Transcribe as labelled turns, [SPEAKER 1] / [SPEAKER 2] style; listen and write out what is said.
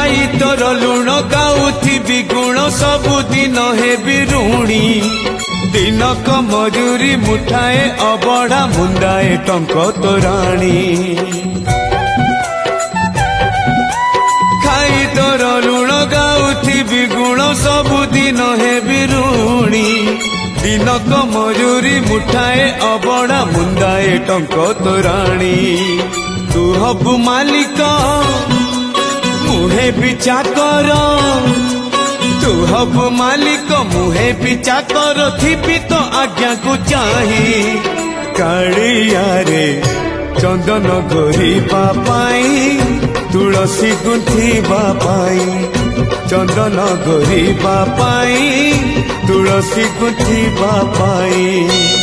[SPEAKER 1] खाई तोर लुण गाउथिबि गुण सबुदिन हेबि ऋणी दिनक मजूरी मुठाए अबड़ा मुंडाए टंक तोराणी खाई तोर लुण गाउथिबि गुण सबुदिन हेबि ऋणी दिनक मजूरी मुठाए अबड़ा मुंडाए टंक तोराणी तू हबु मालिक मुहे भी चाकर तू हबु मालिक मुहे भी चाकर थिबि तो आज्ञा को चाही कालिया रे चंदन घोरिबा पाई तुलसी गुंथिबा पाई चंदन घोरिबा पाई तुलसी गुंथिबा पाई